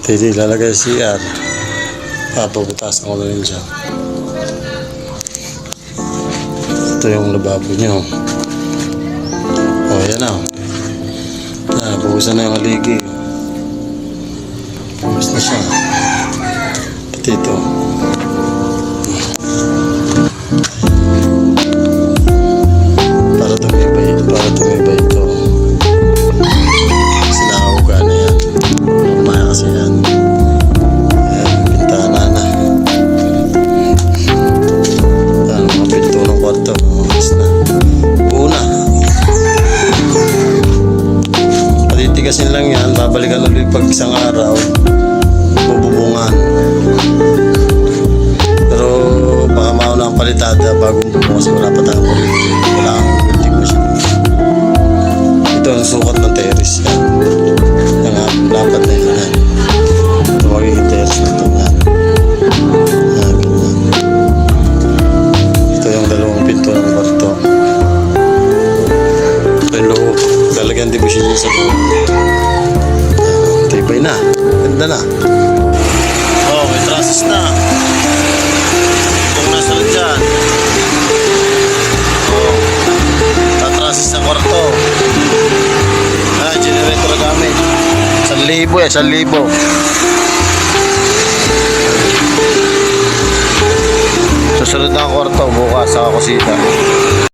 Hindi lalagay CR. Papabutasan ko na rin siya. Ito yung lababo nyo. O, yan na. Buhusan na yung haligi. Buhus na siya. Pati ito. Para tumibay ito. Kasi nakahuga na yan. Maya kasi yan. Ayan, bintana na. Ayan, mga pinto ng kwarto. Buhus na. Una. Patitigasin lang yan. Babalikan ulit pag isang araw. Bububungan. Pero baka mauna ang palitada bagong bubungan kasi wala pa tayong kuryente. Wala akong building machine. Ito ang sukat ng terrace yan. Yung lapat na yan. Ito magiging terrace na ito yan. Ganyan. Ito yung dalawang pinto ng kwarto. Ito yung loob. Lalagyan division niya sa loob. Tibay na. Ganda na. Oh, may trusses na. Kung nasa rin dyan. Oh, tatrasis sa kwarto. Generator gamit. 1,000 1,000. Susunod na ang kwarto bukas sa kusina.